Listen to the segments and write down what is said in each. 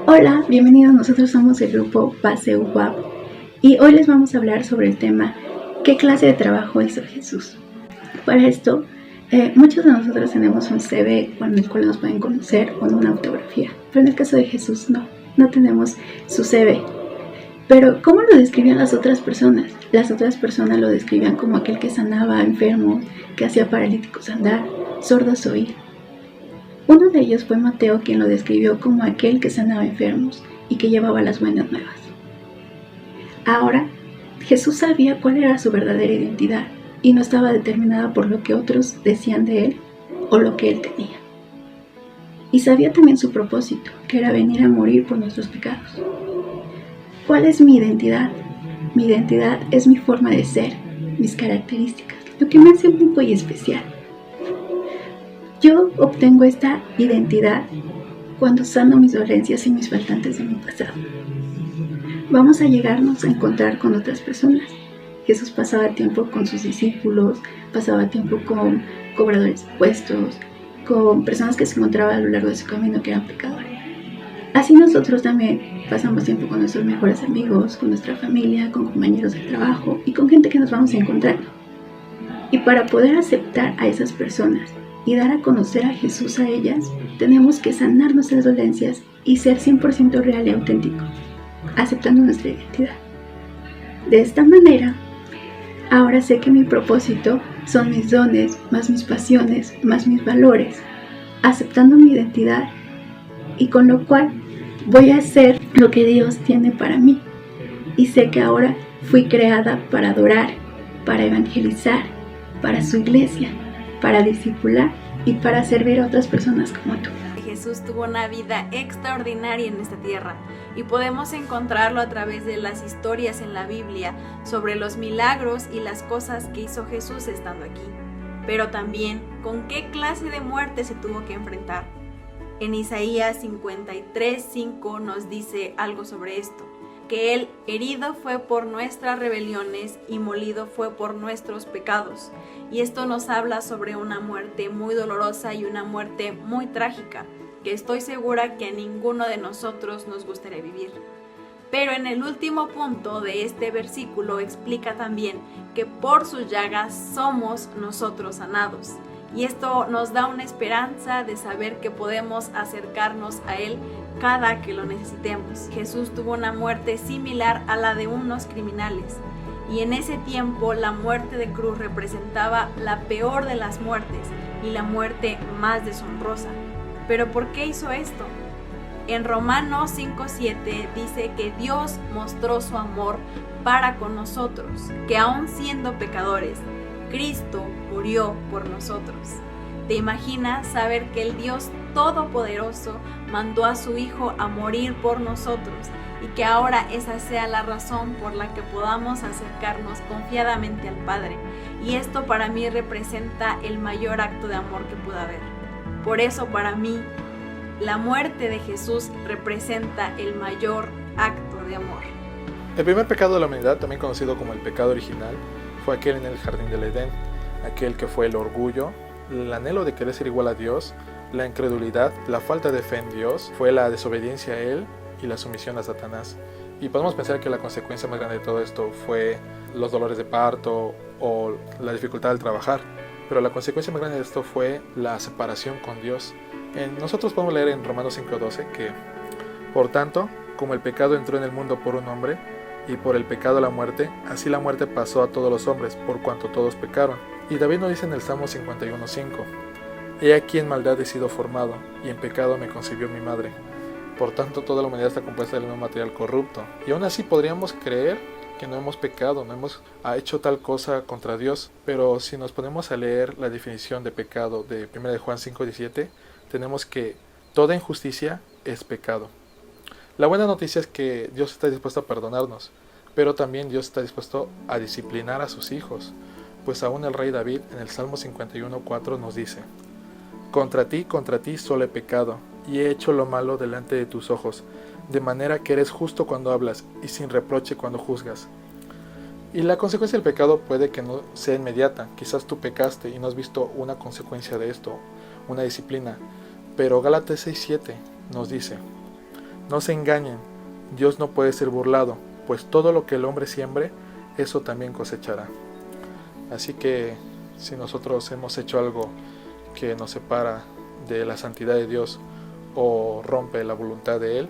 Hola, bienvenidos. Nosotros somos el grupo Base UWAP y hoy les vamos a hablar sobre el tema ¿qué clase de trabajo hizo Jesús? Para esto, muchos de nosotros tenemos un CV con el cual nos pueden conocer o una autografía, pero en el caso de Jesús no tenemos su CV. Pero ¿cómo lo describían las otras personas? Las otras personas lo describían como aquel que sanaba a enfermos, que hacía paralíticos andar, sordos oír. Uno de ellos fue Mateo, quien lo describió como aquel que sanaba enfermos y que llevaba las buenas nuevas. Ahora, Jesús sabía cuál era su verdadera identidad y no estaba determinada por lo que otros decían de él o lo que él tenía. Y sabía también su propósito, que era venir a morir por nuestros pecados. ¿Cuál es mi identidad? Mi identidad es mi forma de ser, mis características, lo que me hace único y especial. Yo obtengo esta identidad cuando sano mis dolencias y mis faltantes de mi pasado. Vamos a llegarnos a encontrar con otras personas. Jesús pasaba tiempo con sus discípulos, pasaba tiempo con cobradores de impuestos, con personas que se encontraban a lo largo de su camino que eran pecadores. Así nosotros también pasamos tiempo con nuestros mejores amigos, con nuestra familia, con compañeros de trabajo y con gente que nos vamos encontrando. Y para poder aceptar a esas personas y dar a conocer a Jesús a ellas, tenemos que sanar nuestras dolencias y ser 100% real y auténtico, aceptando nuestra identidad. De esta manera, ahora sé que mi propósito son mis dones, más mis pasiones, más mis valores, aceptando mi identidad y con lo cual voy a hacer lo que Dios tiene para mí. Y sé que ahora fui creada para adorar, para evangelizar, para su iglesia, para discipular y para servir a otras personas como tú. Jesús tuvo una vida extraordinaria en esta tierra y podemos encontrarlo a través de las historias en la Biblia sobre los milagros y las cosas que hizo Jesús estando aquí, pero también con qué clase de muerte se tuvo que enfrentar. En Isaías 53:5 nos dice algo sobre esto, que Él herido fue por nuestras rebeliones y molido fue por nuestros pecados. Y esto nos habla sobre una muerte muy dolorosa y una muerte muy trágica, que estoy segura que a ninguno de nosotros nos gustaría vivir. Pero en el último punto de este versículo explica también que por sus llagas somos nosotros sanados. Y esto nos da una esperanza de saber que podemos acercarnos a Él cada que lo necesitemos. Jesús tuvo una muerte similar a la de unos criminales. Y en ese tiempo la muerte de cruz representaba la peor de las muertes y la muerte más deshonrosa. ¿Pero por qué hizo esto? En Romanos 5:7 dice que Dios mostró su amor para con nosotros, que aun siendo pecadores, Cristo murió por nosotros. ¿Te imaginas saber que el Dios Todopoderoso mandó a su Hijo a morir por nosotros y que ahora esa sea la razón por la que podamos acercarnos confiadamente al Padre? Y esto para mí representa el mayor acto de amor que pueda haber. Por eso para mí la muerte de Jesús representa el mayor acto de amor. El primer pecado de la humanidad, también conocido como el pecado original, fue aquel en el jardín del Edén, aquel que fue el orgullo, el anhelo de querer ser igual a Dios, la incredulidad, la falta de fe en Dios, fue la desobediencia a Él y la sumisión a Satanás. Y podemos pensar que la consecuencia más grande de todo esto fue los dolores de parto o la dificultad al trabajar, pero la consecuencia más grande de esto fue la separación con Dios. Nosotros podemos leer en Romanos 5:12 que, por tanto, como el pecado entró en el mundo por un hombre, y por el pecado la muerte, así la muerte pasó a todos los hombres, por cuanto todos pecaron. Y David nos dice en el Salmo 51:5, He aquí en maldad he sido formado, y en pecado me concibió mi madre. Por tanto toda la humanidad está compuesta del mismo material corrupto. Y aún así podríamos creer que no hemos pecado, no hemos hecho tal cosa contra Dios. Pero si nos ponemos a leer la definición de pecado de 1 Juan 5:17, tenemos que toda injusticia es pecado. La buena noticia es que Dios está dispuesto a perdonarnos, pero también Dios está dispuesto a disciplinar a sus hijos, pues aún el rey David en el Salmo 51:4 nos dice, contra ti solo he pecado, y he hecho lo malo delante de tus ojos, de manera que eres justo cuando hablas, y sin reproche cuando juzgas. Y la consecuencia del pecado puede que no sea inmediata, quizás tú pecaste y no has visto una consecuencia de esto, una disciplina, pero Gálatas 6:7 nos dice, No se engañen, Dios no puede ser burlado, pues todo lo que el hombre siembre, eso también cosechará. Así que si nosotros hemos hecho algo que nos separa de la santidad de Dios o rompe la voluntad de Él,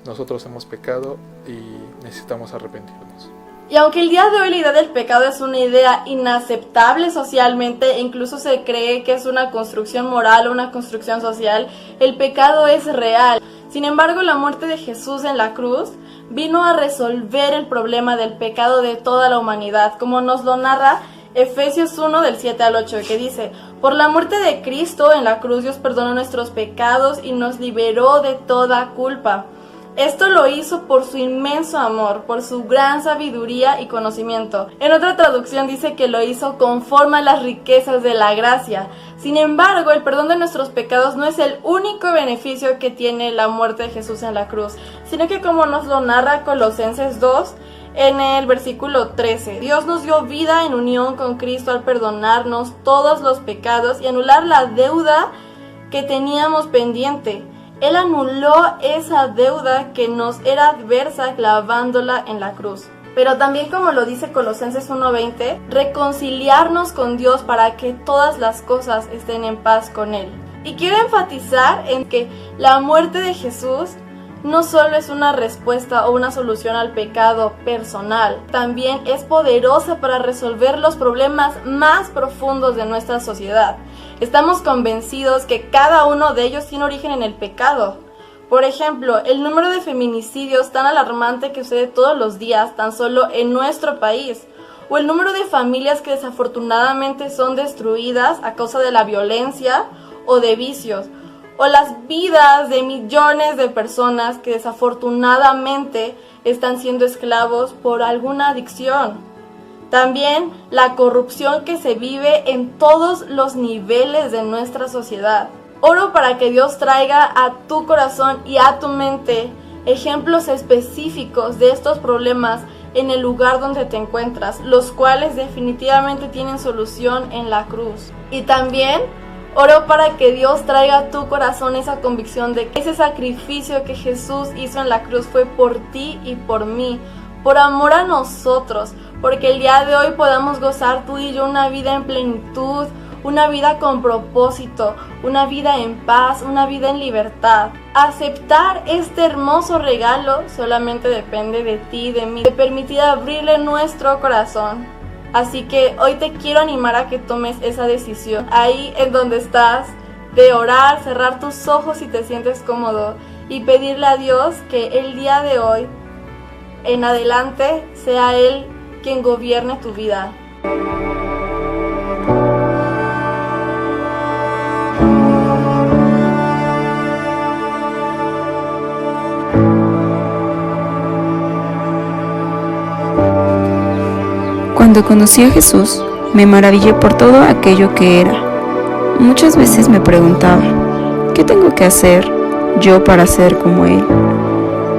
nosotros hemos pecado y necesitamos arrepentirnos. Y aunque el día de hoy la idea del pecado es una idea inaceptable socialmente, e incluso se cree que es una construcción moral o una construcción social, el pecado es real. Sin embargo, la muerte de Jesús en la cruz vino a resolver el problema del pecado de toda la humanidad, como nos lo narra Efesios 1 del 7 al 8, que dice: por la muerte de Cristo en la cruz Dios perdonó nuestros pecados y nos liberó de toda culpa. Esto lo hizo por su inmenso amor, por su gran sabiduría y conocimiento. En otra traducción dice que lo hizo conforme a las riquezas de la gracia. Sin embargo, el perdón de nuestros pecados no es el único beneficio que tiene la muerte de Jesús en la cruz, sino que, como nos lo narra Colosenses 2, en el versículo 13, Dios nos dio vida en unión con Cristo al perdonarnos todos los pecados y anular la deuda que teníamos pendiente. Él anuló esa deuda que nos era adversa clavándola en la cruz. Pero también, como lo dice Colosenses 1:20, reconciliarnos con Dios para que todas las cosas estén en paz con Él. Y quiero enfatizar en que la muerte de Jesús no solo es una respuesta o una solución al pecado personal, también es poderosa para resolver los problemas más profundos de nuestra sociedad. Estamos convencidos que cada uno de ellos tiene origen en el pecado. Por ejemplo, el número de feminicidios tan alarmante que sucede todos los días tan solo en nuestro país, o el número de familias que desafortunadamente son destruidas a causa de la violencia o de vicios, o las vidas de millones de personas que desafortunadamente están siendo esclavos por alguna adicción. También la corrupción que se vive en todos los niveles de nuestra sociedad. Oro para que Dios traiga a tu corazón y a tu mente ejemplos específicos de estos problemas en el lugar donde te encuentras, los cuales definitivamente tienen solución en la cruz. Y también oro para que Dios traiga a tu corazón esa convicción de que ese sacrificio que Jesús hizo en la cruz fue por ti y por mí, por amor a nosotros, porque el día de hoy podamos gozar tú y yo una vida en plenitud, una vida con propósito, una vida en paz, una vida en libertad. Aceptar este hermoso regalo solamente depende de ti y de mí, de permitir abrirle nuestro corazón. Así que hoy te quiero animar a que tomes esa decisión, ahí en donde estás, de orar, cerrar tus ojos si te sientes cómodo y pedirle a Dios que el día de hoy en adelante sea Él quien gobierne tu vida. Cuando conocí a Jesús, me maravillé por todo aquello que era. Muchas veces me preguntaba, ¿qué tengo que hacer yo para ser como Él?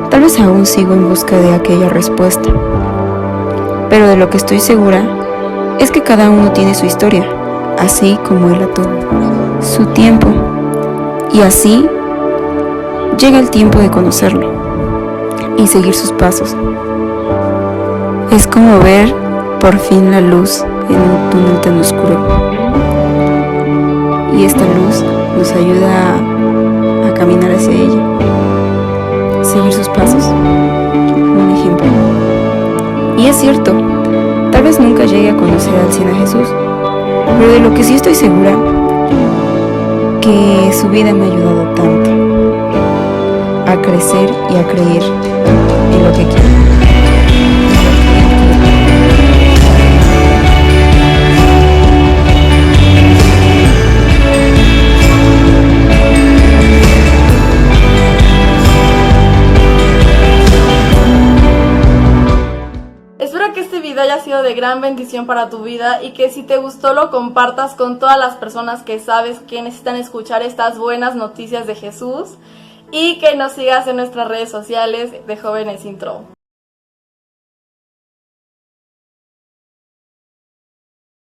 Tal vez aún sigo en busca de aquella respuesta. Pero de lo que estoy segura es que cada uno tiene su historia, así como Él la tuvo, su tiempo. Y así llega el tiempo de conocerlo y seguir sus pasos. Es como ver por fin la luz en un túnel tan oscuro. Y esta luz nos ayuda a caminar hacia ella, seguir sus pasos, un ejemplo. Y es cierto, tal vez nunca llegue a conocer al 100 a Jesús, pero de lo que sí estoy segura, que su vida me ha ayudado tanto a crecer y a creer en lo que quiero. Haya sido de gran bendición para tu vida y que si te gustó lo compartas con todas las personas que sabes que necesitan escuchar estas buenas noticias de Jesús y que nos sigas en nuestras redes sociales de Jóvenes Intro.